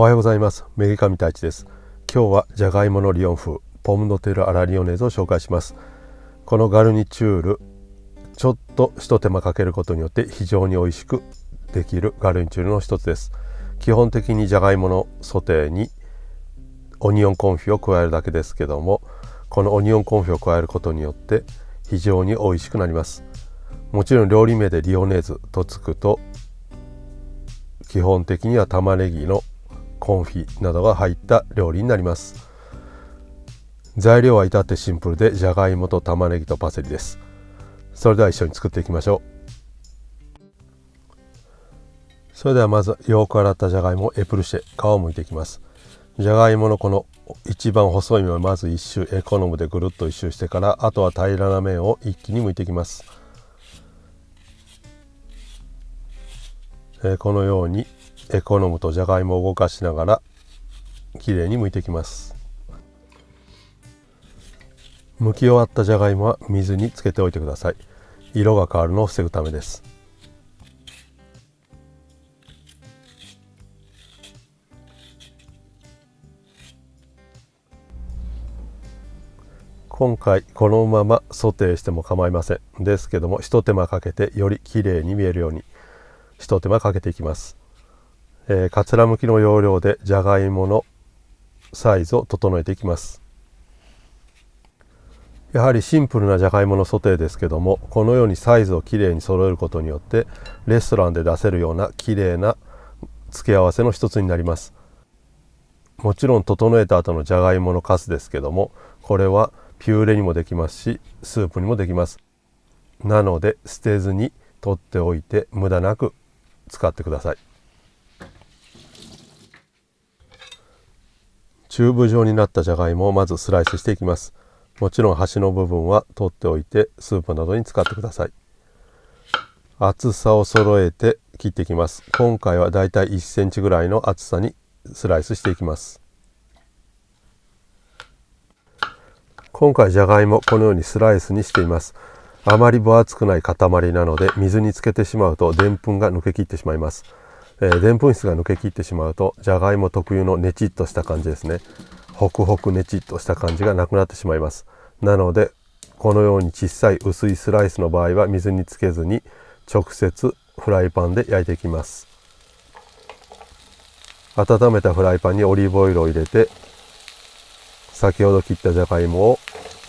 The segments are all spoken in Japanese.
おはようございます。メギカミ太一です。今日はジャガイモのリオン風ポムドテルアラリオネーズを紹介します。このガルニチュール、ちょっと一手間かけることによって非常に美味しくできるガルニチュールの一つです。基本的にジャガイモのソテーにオニオンコンフィを加えるだけですけども、このオニオンコンフィを加えることによって非常に美味しくなります。もちろん料理名でリオネーズとつくと、基本的には玉ねぎのコンフィなどが入った料理になります。材料は至ってシンプルで、じゃがいもと玉ねぎとパセリです。それでは一緒に作っていきましょう。それではまずよく洗ったじゃがいもをエプルシェ、皮を剥いていきます。じゃがいものこの一番細い面をまず一周エコノムでぐるっと一周してから、あとは平らな面を一気に剥いていきます。このようにエコノムとじゃがいもを動かしながらきれいに剥いていきます。剥き終わったじゃがいもは水につけておいてください。色が変わるのを防ぐためです。今回このままソテーしても構いません。ですけども、一手間かけてよりきれいに見えるように一手間かけていきます。かつらむきの要領でじゃがいものサイズを整えていきます。やはりシンプルなじゃがいものソテーですけども、このようにサイズをきれいに揃えることによってレストランで出せるようなきれいな付け合わせの一つになります。もちろん整えた後のじゃがいものカスですけども、これはピューレにもできますしスープにもできます。なので捨てずに取っておいて無駄なく使ってください。チューブ状になったじゃがいもをまずスライスしていきます。もちろん端の部分は取っておいてスープなどに使ってください。厚さを揃えて切っていきます。今回はだいたい1センチぐらいの厚さにスライスしていきます。今回じゃがいもこのようにスライスにしています。あまり分厚くない塊なので、水につけてしまうとでんぷんが抜けきってしまいます。でんぷん質が抜けきってしまうとじゃがいも特有のネチッとした感じですね、ホクホクネチッとした感じがなくなってしまいます。なのでこのように小さい薄いスライスの場合は水につけずに直接フライパンで焼いていきます。温めたフライパンにオリーブオイルを入れて、先ほど切ったじゃがいもを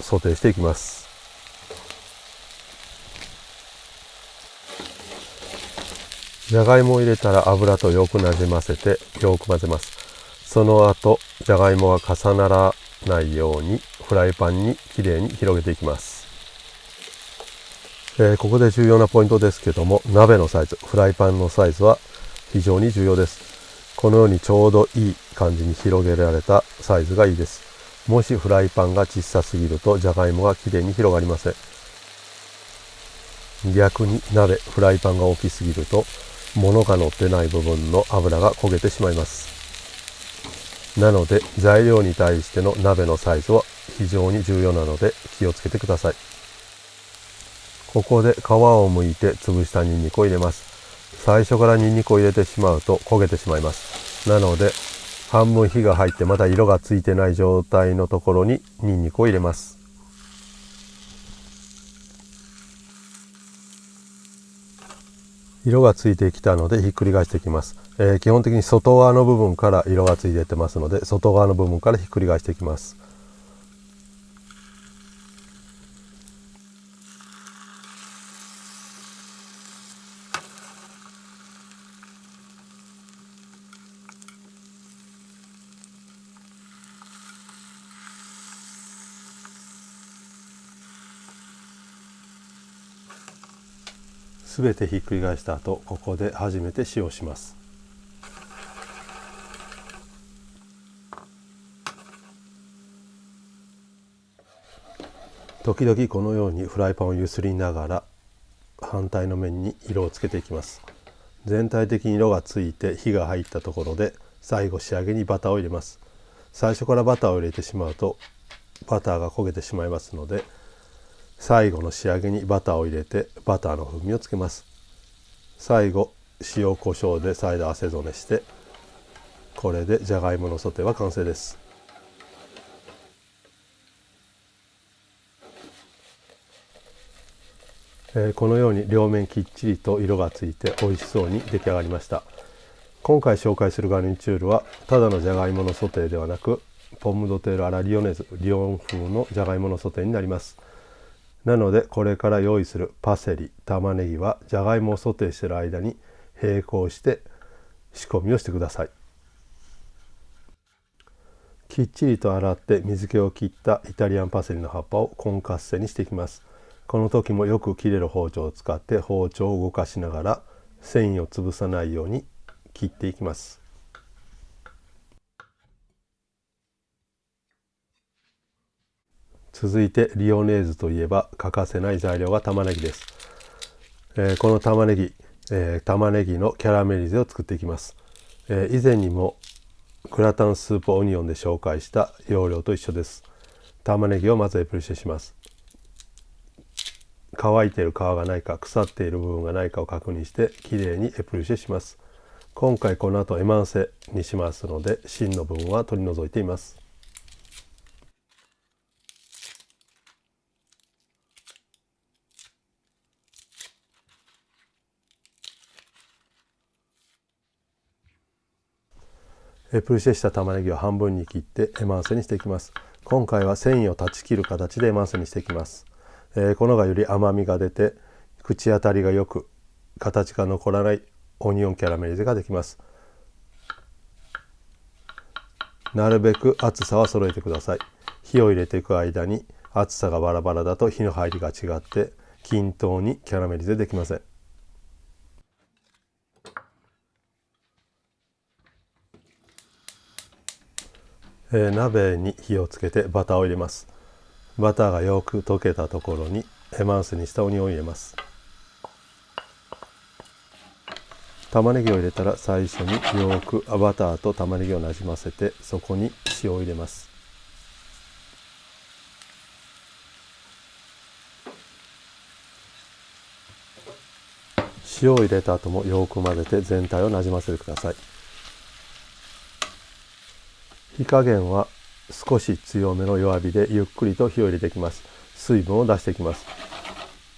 ソテーしていきます。じゃがいもを入れたら油とよくなじませてよく混ぜます。その後じゃがいもが重ならないようにフライパンにきれいに広げていきます。ここで重要なポイントですけども、鍋のサイズ、フライパンのサイズは非常に重要です。このようにちょうどいい感じに広げられたサイズがいいです。もしフライパンが小さすぎるとじゃがいもがきれいに広がりません。逆に鍋、フライパンが大きすぎると物が乗ってない部分の油が焦げてしまいます。なので材料に対しての鍋のサイズは非常に重要なので気をつけてください。ここで皮を剥いて潰したニンニクを入れます。最初からニンニクを入れてしまうと焦げてしまいます。なので半分火が入ってまだ色がついてない状態のところにニンニクを入れます。色がついてきたのでひっくり返していきます。基本的に外側の部分から色がついていってますので、外側の部分からひっくり返していきます。すべてひっくり返した後、ここで初めて塩します。時々このようにフライパンを揺すりながら反対の面に色をつけていきます。全体的に色がついて火が入ったところで最後仕上げにバターを入れます。最初からバターを入れてしまうとバターが焦げてしまいますので、最後の仕上げにバターを入れてバターの風味をつけます。最後塩コショウで再度汗染めしてこれでじゃがいものソテーは完成です。このように両面きっちりと色がついて美味しそうに出来上がりました。今回紹介するガルニチュールはただのじゃがいものソテーではなく、ポムドテールアラリオネーズ、リヨン風のじゃがいものソテーになります。なのでこれから用意するパセリ、玉ねぎはじゃがいもをソテーしている間に並行して仕込みをしてください。きっちりと洗って水気を切ったイタリアンパセリの葉っぱをコンカッセにしていきます。この時もよく切れる包丁を使って包丁を動かしながら繊維を潰さないように切っていきます。続いてリオネーズといえば欠かせない材料が玉ねぎです。この玉ねぎのキャラメリゼを作っていきます。以前にもグラタンスープオニオンで紹介した要領と一緒です。玉ねぎをまずエプリシェします。乾いている皮がないか、腐っている部分がないかを確認してきれいにエプリシェします。今回この後エマンセにしますので芯の部分は取り除いています。エプリシェした玉ねぎを半分に切ってエマンセにしていきます。今回は繊維を断ち切る形でエマンセにしていきます。このがより甘みが出て口当たりがよく形が残らないオニオンキャラメリゼができます。なるべく厚さは揃えてください。火を入れていく間に厚さがバラバラだと火の入りが違って均等にキャラメリゼできません。鍋に火をつけてバターを入れます。バターがよく溶けたところにエマンスにしたオニオンを入れます。玉ねぎを入れたら最初によくバターと玉ねぎをなじませて、そこに塩を入れます。塩を入れた後もよく混ぜて全体をなじませてください。火加減は少し強めの弱火でゆっくりと火を入れていきます。水分を出していきます。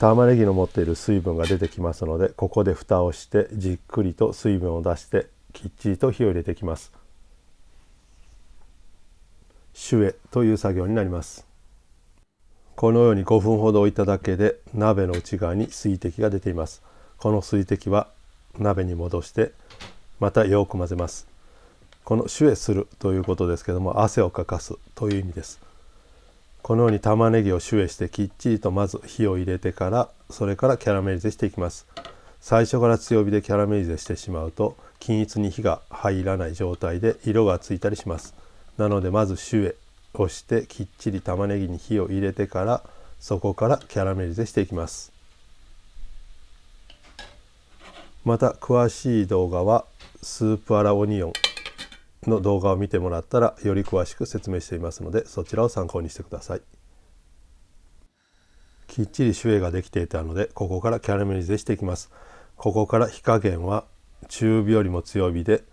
玉ねぎの持っている水分が出てきますので、ここで蓋をしてじっくりと水分を出してきっちりと火を入れていきます。シュエという作業になります。このように5分ほど置いただけで鍋の内側に水滴が出ています。この水滴は鍋に戻してまたよく混ぜます。このシュエするということですけども、汗をかかすという意味です。このように玉ねぎをシュエしてきっちりとまず火を入れてから、それからキャラメリゼしていきます。最初から強火でキャラメリゼしてしまうと均一に火が入らない状態で色がついたりします。なのでまずシュエをしてきっちり玉ねぎに火を入れてから、そこからキャラメリゼしていきます。また詳しい動画はスープアラオニオンの動画を見てもらったらより詳しく説明していますので、そちらを参考にしてください。きっちりシュエができていたので、ここからキャラメリゼしていきます。ここから火加減は中火よりも強火で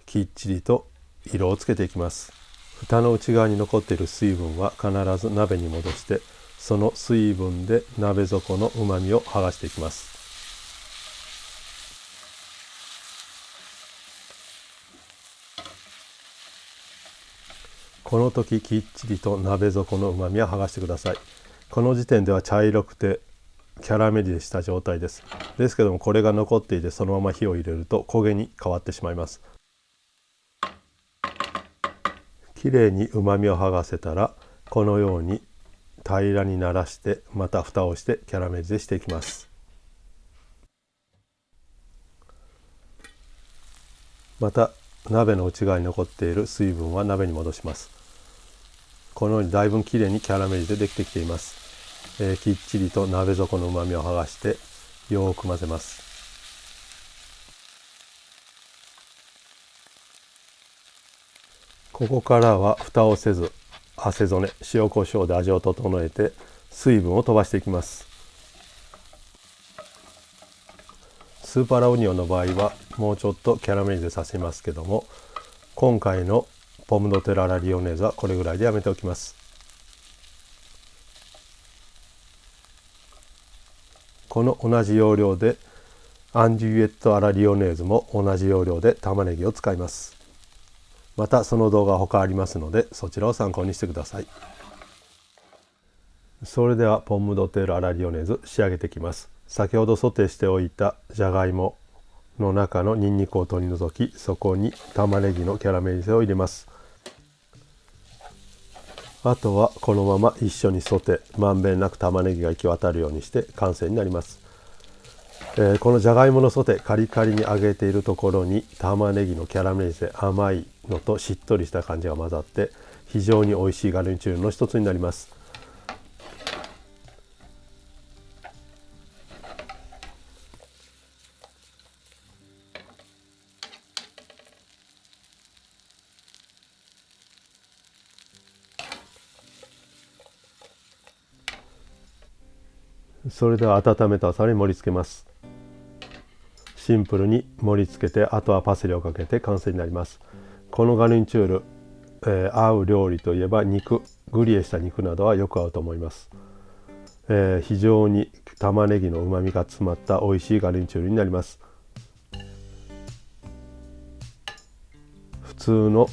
きっちりと色をつけていきます。蓋の内側に残っている水分は必ず鍋に戻して、その水分で鍋底のうまみを剥がしていきます。この時きっちりと鍋底のうまみは剥がしてください。この時点では茶色くてキャラメリゼした状態です。ですけども、これが残っていてそのまま火を入れると焦げに変わってしまいます。きれいにうまみを剥がせたら、このように平らにならしてまた蓋をしてキャラメリゼしていきます。また鍋の内側に残っている水分は鍋に戻します。このようにだいぶきれいにキャラメリゼできてきています。きっちりと鍋底のうまみを剥がしてよく混ぜます。ここからは蓋をせず汗曽根、塩コショウで味を整えて水分を飛ばしていきます。スーパーラオニオンの場合はもうちょっとキャラメリゼさせますけども、今回のポム・ド・テラ・アラ・リオネーズはこれぐらいでやめておきます。この同じ要領でアンジュイエット・アラ・リオネーズも同じ要領で玉ねぎを使います。またその動画他ありますのでそちらを参考にしてください。それではポム・ド・テラ・アラ・リオネーズ仕上げていきます。先ほどソテーしておいたじゃがいもの中のニンニクを取り除き、そこに玉ねぎのキャラメリゼを入れます。あとはこのまま一緒にソテー、まんべんなく玉ねぎが行き渡るようにして完成になります。このじゃがいものソテーカリカリに揚げているところに玉ねぎのキャラメリゼ、甘いのとしっとりした感じが混ざって非常に美味しいガルニチュールの一つになります。それでは温めたお皿に盛り付けます。シンプルに盛り付けて、あとはパセリをかけて完成になります。このガルニチュール、合う料理といえば肉、グリエした肉などはよく合うと思います。非常に玉ねぎのうまみが詰まった美味しいガルニチュールになります。普通の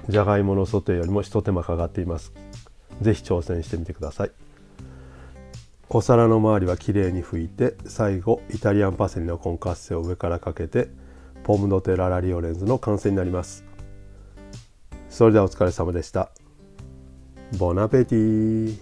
じゃがいものソテーよりも一手間かかっています。ぜひ挑戦してみてください。お皿の周りはきれいに拭いて、最後イタリアンパセリのコンカッセを上からかけてポム・ド・テラ・ラ・リオネーズの完成になります。それではお疲れ様でした。ボナペティ。